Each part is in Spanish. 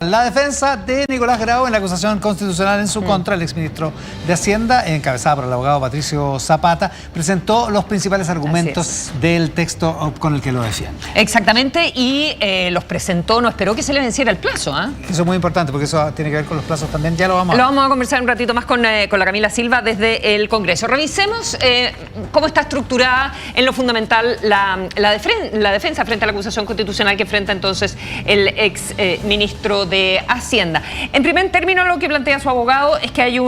La defensa de Nicolás Grau en la acusación constitucional en su contra, el exministro de Hacienda, encabezada por el abogado Patricio Zapata, presentó los principales argumentos del texto con el que lo defiende. Exactamente, y los presentó, no esperó que se le venciera el plazo. Eso es muy importante porque eso tiene que ver con los plazos también. Ya lo vamos a conversar un ratito más con la Camila Silva desde el Congreso. Revisemos cómo está estructurada en lo fundamental la defensa frente a la acusación constitucional que enfrenta entonces el ex ministro de Hacienda. En primer término, lo que plantea su abogado es que hay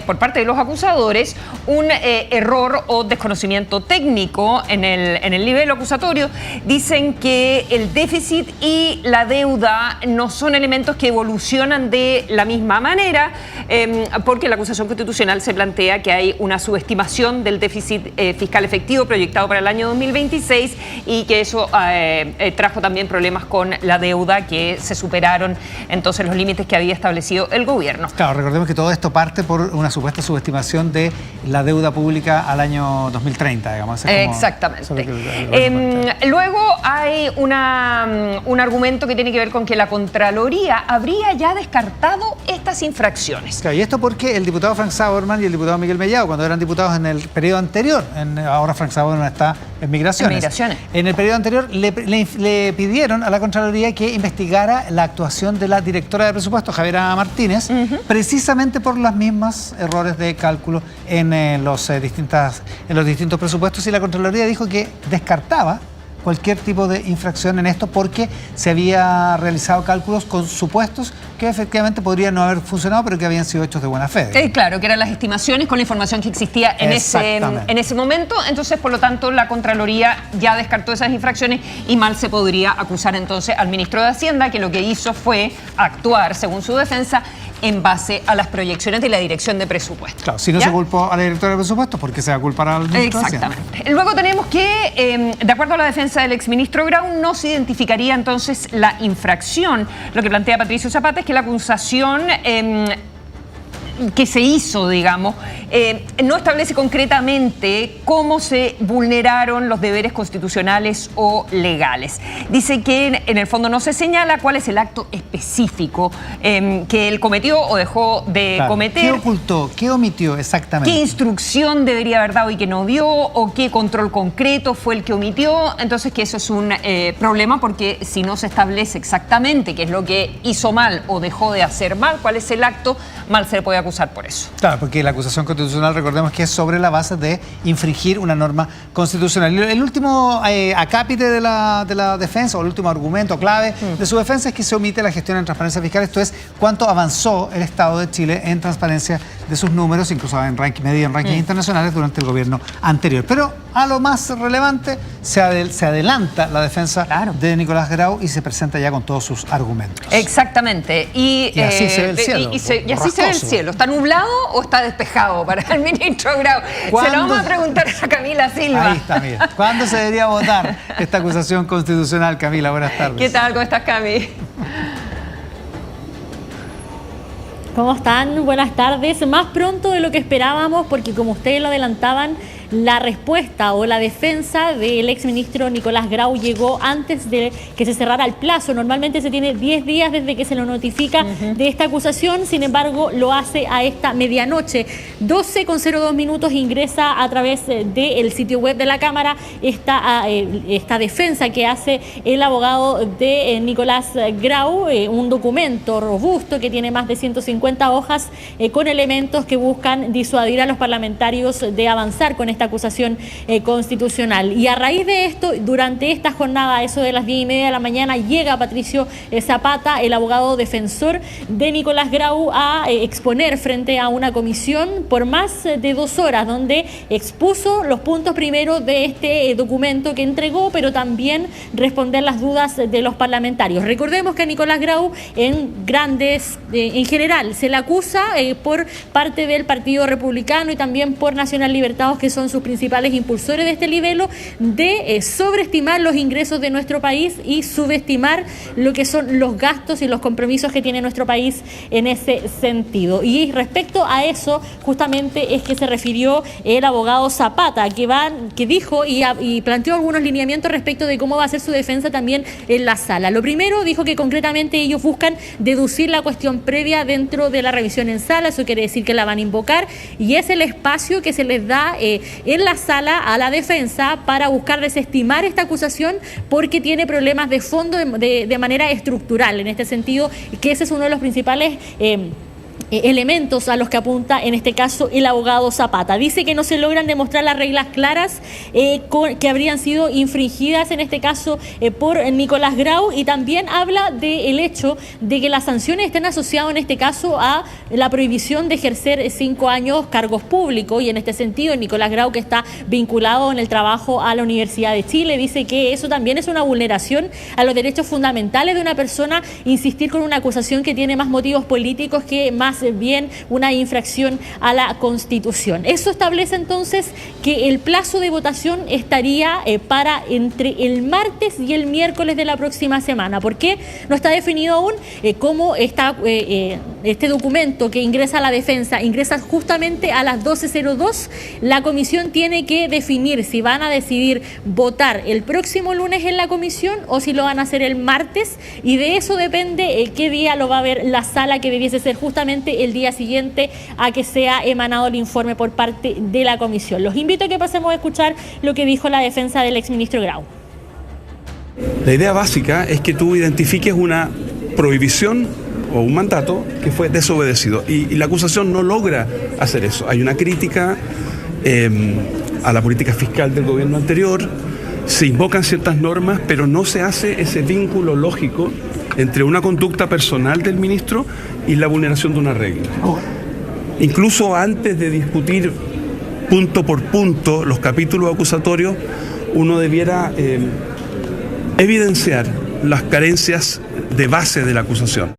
por parte de los acusadores un error o desconocimiento técnico en el nivel acusatorio. Dicen que el déficit y la deuda no son elementos que evolucionan de la misma manera, porque la acusación constitucional se plantea que hay una subestimación del déficit fiscal efectivo proyectado para el año 2026 y que eso trajo también problemas con la deuda, que se superaron entonces los límites que había establecido el gobierno. Claro, recordemos que todo esto parte por una supuesta subestimación de la deuda pública al año 2030, digamos. Exactamente. Luego hay un argumento que tiene que ver con que la Contraloría habría ya descartado estas infracciones. Claro, y esto porque el diputado Frank Sauerman y el diputado Miguel Mellado, cuando eran diputados en el periodo anterior, ahora Frank Sauerman está en Migraciones. En el periodo anterior le pidieron a la Contraloría que investigara la actuación de la directora de presupuesto, Javiera Martínez, precisamente por los mismos errores de cálculo en los distintos presupuestos, y la Contraloría dijo que descartaba cualquier tipo de infracción en esto porque se había realizado cálculos con supuestos que efectivamente podrían no haber funcionado, pero que habían sido hechos de buena fe. Claro, que eran las estimaciones con la información que existía en ese momento. Entonces, por lo tanto, la Contraloría ya descartó esas infracciones y mal se podría acusar entonces al ministro de Hacienda, que lo que hizo fue actuar, según su defensa, en base a las proyecciones de la Dirección de Presupuesto. Claro, si no se culpó a la directora de presupuesto, ¿por qué se va a culpar al ministro de Hacienda? Exactamente. Luego tenemos que, de acuerdo a la defensa del exministro Grau, no se identificaría entonces la infracción. Lo que plantea Patricio Zapata es que la acusación que se hizo, digamos, no establece concretamente cómo se vulneraron los deberes constitucionales o legales. Dice que en el fondo no se señala cuál es el acto específico que él cometió o dejó de cometer. ¿Qué ocultó? ¿Qué omitió exactamente? ¿Qué instrucción debería haber dado y que no dio? ¿O qué control concreto fue el que omitió? Entonces, que eso es un problema, porque si no se establece exactamente qué es lo que hizo mal o dejó de hacer mal, cuál es el acto, mal se le puede acusar por eso. Claro, porque la acusación constitucional, recordemos que es sobre la base de infringir una norma constitucional. El último acápite de la defensa, o el último argumento clave de su defensa, es que se omite la gestión en transparencia fiscal. Esto es cuánto avanzó el Estado de Chile en transparencia de sus números, incluso medido en rankings internacionales durante el gobierno anterior. Pero a lo más relevante, se adelanta la defensa de Nicolás Grau y se presenta ya con todos sus argumentos. Exactamente. Y así se ve el cielo. Y así se ve el cielo. ¿Está nublado o está despejado para el ministro Grau? Se lo vamos a preguntar a Camila Silva. Ahí está, mira. ¿Cuándo se debería votar esta acusación constitucional, Camila? Buenas tardes. ¿Qué tal? ¿Cómo estás, Cami? ¿Cómo están? Buenas tardes. Más pronto de lo que esperábamos, porque como ustedes lo adelantaban, la respuesta o la defensa del exministro Nicolás Grau llegó antes de que se cerrara el plazo. Normalmente se tiene 10 días desde que se lo notifica de esta acusación, sin embargo lo hace a esta medianoche. 12:02 ingresa a través del sitio web de la Cámara esta defensa que hace el abogado de Nicolás Grau, un documento robusto que tiene más de 150 hojas con elementos que buscan disuadir a los parlamentarios de avanzar con esta acusación constitucional. Y a raíz de esto, durante esta jornada, eso de las 10:30 de la mañana, llega Patricio Zapata, el abogado defensor de Nicolás Grau, a exponer frente a una comisión por más de 2 horas, donde expuso los puntos primero de este documento que entregó, pero también responder las dudas de los parlamentarios. Recordemos que a Nicolás Grau, en general, se le acusa por parte del Partido Republicano y también por Nacional Libertados, que son son sus principales impulsores de este libelo, de sobreestimar los ingresos de nuestro país y subestimar lo que son los gastos y los compromisos que tiene nuestro país en ese sentido. Y respecto a eso, justamente es que se refirió el abogado Zapata, que dijo y planteó algunos lineamientos respecto de cómo va a ser su defensa también en la sala. Lo primero, dijo que concretamente ellos buscan deducir la cuestión previa dentro de la revisión en sala, eso quiere decir que la van a invocar, y es el espacio que se les da en la sala a la defensa para buscar desestimar esta acusación porque tiene problemas de fondo de manera estructural, en este sentido, que ese es uno de los principales elementos a los que apunta en este caso el abogado Zapata. Dice que no se logran demostrar las reglas claras que habrían sido infringidas en este caso por Nicolás Grau, y también habla del hecho de que las sanciones estén asociadas en este caso a la prohibición de ejercer 5 años cargos públicos, y en este sentido Nicolás Grau, que está vinculado en el trabajo a la Universidad de Chile, dice que eso también es una vulneración a los derechos fundamentales de una persona, insistir con una acusación que tiene más motivos políticos que más bien una infracción a la Constitución. Eso establece entonces que el plazo de votación estaría para entre el martes y el miércoles de la próxima semana. ¿Por qué? No está definido aún cómo está este documento que ingresa a la defensa, ingresa justamente a las 12:02. La comisión tiene que definir si van a decidir votar el próximo lunes en la comisión o si lo van a hacer el martes, y de eso depende qué día lo va a ver la sala, que debiese ser justamente el día siguiente a que sea emanado el informe por parte de la comisión. Los invito a que pasemos a escuchar lo que dijo la defensa del exministro Grau. La idea básica es que tú identifiques una prohibición o un mandato que fue desobedecido, y la acusación no logra hacer eso. Hay una crítica a la política fiscal del gobierno anterior, se invocan ciertas normas, pero no se hace ese vínculo lógico entre una conducta personal del ministro y la vulneración de una regla. Incluso antes de discutir punto por punto los capítulos acusatorios, uno debiera evidenciar las carencias de base de la acusación.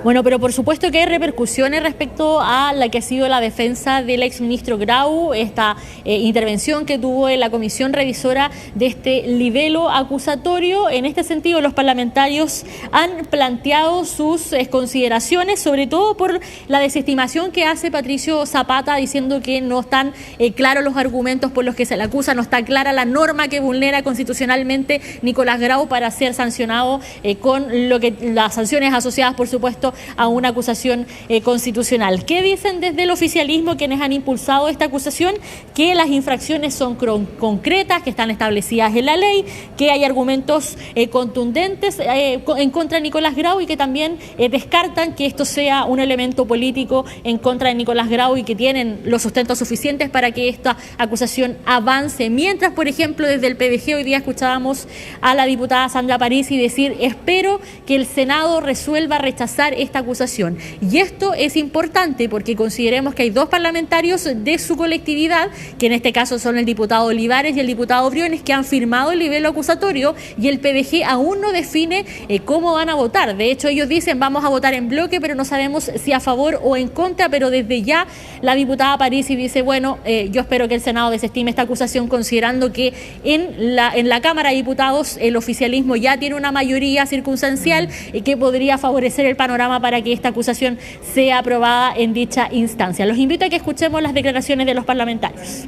Bueno, pero por supuesto que hay repercusiones respecto a la que ha sido la defensa del exministro Grau, esta intervención que tuvo en la comisión revisora de este libelo acusatorio. En este sentido, los parlamentarios han planteado sus consideraciones, sobre todo por la desestimación que hace Patricio Zapata, diciendo que no están claros los argumentos por los que se le acusa, no está clara la norma que vulnera constitucionalmente Nicolás Grau para ser sancionado con lo que las sanciones asociadas, por supuesto, a una acusación constitucional. ¿Qué dicen desde el oficialismo quienes han impulsado esta acusación? Que las infracciones son concretas, que están establecidas en la ley, que hay argumentos contundentes en contra de Nicolás Grau, y que también descartan que esto sea un elemento político en contra de Nicolás Grau, y que tienen los sustentos suficientes para que esta acusación avance. Mientras, por ejemplo, desde el PDG hoy día escuchábamos a la diputada Sandra Parisi decir: espero que el Senado resuelva rechazar esta acusación. Y esto es importante porque consideremos que hay dos parlamentarios de su colectividad, que en este caso son el diputado Olivares y el diputado Briones, que han firmado el libelo acusatorio, y el PDG aún no define cómo van a votar. De hecho, ellos dicen: vamos a votar en bloque, pero no sabemos si a favor o en contra. Pero desde ya la diputada Parisi dice: bueno, yo espero que el Senado desestime esta acusación, considerando que en la Cámara de Diputados el oficialismo ya tiene una mayoría circunstancial que podría favorecer el panorama para que esta acusación sea aprobada en dicha instancia. Los invito a que escuchemos las declaraciones de los parlamentarios.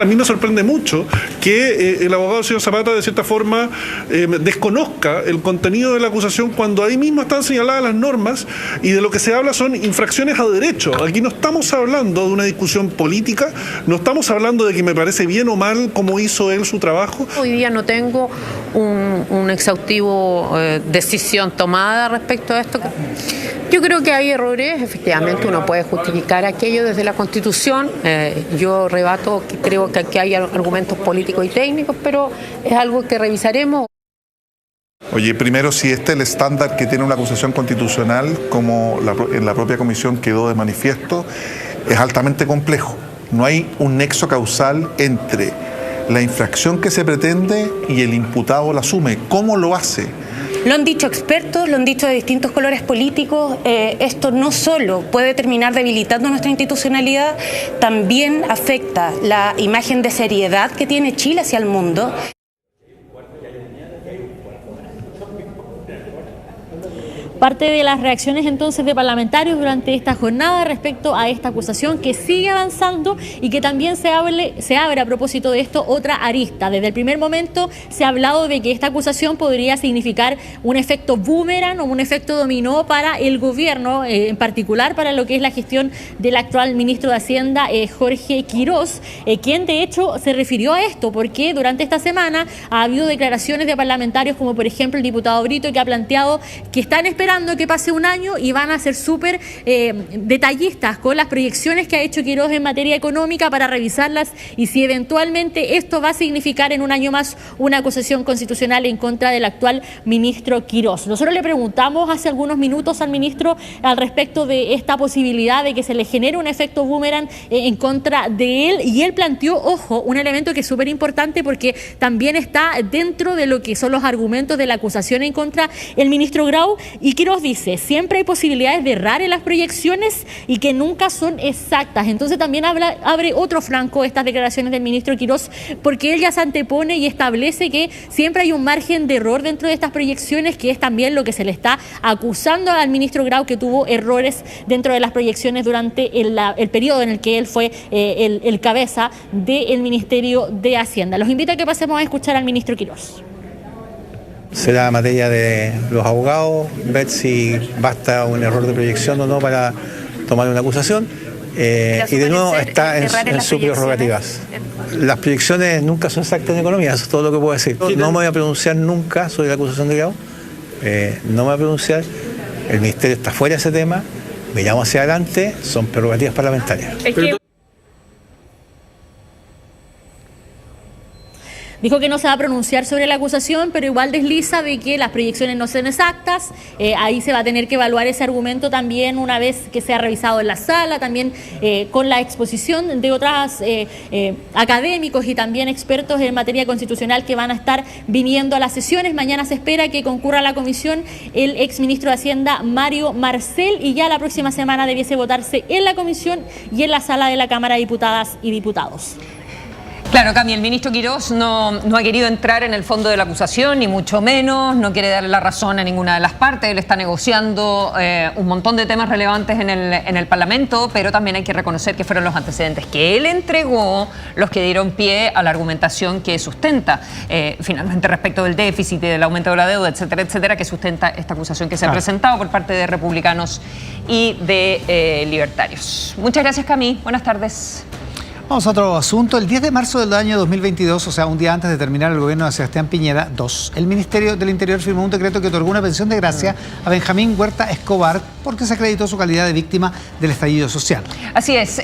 A mí me sorprende mucho que el abogado señor Zapata de cierta forma desconozca el contenido de la acusación, cuando ahí mismo están señaladas las normas y de lo que se habla son infracciones a derecho. Aquí no estamos hablando de una discusión política, no estamos hablando de que me parece bien o mal cómo hizo él su trabajo. Hoy día no tengo un exhaustivo decisión tomada respecto a esto. Yo creo que hay errores, efectivamente uno puede justificar aquello desde la Constitución. Yo rebato que creo que aquí hay argumentos políticos y técnicos, pero es algo que revisaremos. Oye, primero, si este es el estándar que tiene una acusación constitucional, como en la propia comisión quedó de manifiesto, es altamente complejo. No hay un nexo causal entre la infracción que se pretende y el imputado la asume. ¿Cómo lo hace? Lo han dicho expertos, lo han dicho de distintos colores políticos. Esto no solo puede terminar debilitando nuestra institucionalidad, también afecta la imagen de seriedad que tiene Chile hacia el mundo. Parte de las reacciones entonces de parlamentarios durante esta jornada respecto a esta acusación que sigue avanzando y que también se abre a propósito de esto otra arista. Desde el primer momento se ha hablado de que esta acusación podría significar un efecto boomerang o un efecto dominó para el gobierno, en particular para lo que es la gestión del actual ministro de Hacienda, Jorge Quirós, quien de hecho se refirió a esto porque durante esta semana ha habido declaraciones de parlamentarios como por ejemplo el diputado Brito, que ha planteado que están esperando que pase un año y van a ser súper detallistas con las proyecciones que ha hecho Quirós en materia económica para revisarlas y si eventualmente esto va a significar en un año más una acusación constitucional en contra del actual ministro Quirós. Nosotros le preguntamos hace algunos minutos al ministro al respecto de esta posibilidad de que se le genere un efecto boomerang en contra de él y él planteó, ojo, un elemento que es súper importante porque también está dentro de lo que son los argumentos de la acusación en contra el ministro Grau. Y Quirós dice, siempre hay posibilidades de errar en las proyecciones y que nunca son exactas. Entonces también abre otro flanco estas declaraciones del ministro Quirós, porque él ya se antepone y establece que siempre hay un margen de error dentro de estas proyecciones, que es también lo que se le está acusando al ministro Grau, que tuvo errores dentro de las proyecciones durante el periodo en el que él fue el cabeza del Ministerio de Hacienda. Los invito a que pasemos a escuchar al ministro Quirós. Será materia de los abogados ver si basta un error de proyección o no para tomar una acusación y de nuevo está en sus prerrogativas. Las proyecciones nunca son exactas en economía, eso es todo lo que puedo decir. No me voy a pronunciar nunca sobre la acusación de Grau, no me voy a pronunciar, el Ministerio está fuera de ese tema, miramos hacia adelante, son prerrogativas parlamentarias. Dijo que no se va a pronunciar sobre la acusación, pero igual desliza de que las proyecciones no son exactas. Ahí se va a tener que evaluar ese argumento también una vez que sea revisado en la sala, también con la exposición de otros académicos y también expertos en materia constitucional que van a estar viniendo a las sesiones. Mañana se espera que concurra a la comisión el exministro de Hacienda, Mario Marcel, y ya la próxima semana debiese votarse en la comisión y en la sala de la Cámara de Diputadas y Diputados. Claro, Cami, el ministro Quirós no ha querido entrar en el fondo de la acusación, ni mucho menos, no quiere darle la razón a ninguna de las partes. Él está negociando un montón de temas relevantes en el Parlamento, pero también hay que reconocer que fueron los antecedentes que él entregó los que dieron pie a la argumentación que sustenta, finalmente respecto del déficit y del aumento de la deuda, etcétera, etcétera, que sustenta esta acusación que se ha presentado por parte de republicanos y de libertarios. Muchas gracias, Cami. Buenas tardes. Vamos a otro asunto. El 10 de marzo del año 2022, o sea, un día antes de terminar el gobierno de Sebastián Piñera II, el Ministerio del Interior firmó un decreto que otorgó una pensión de gracia a Benjamín Huerta Escobar porque se acreditó su calidad de víctima del estallido social. Así es.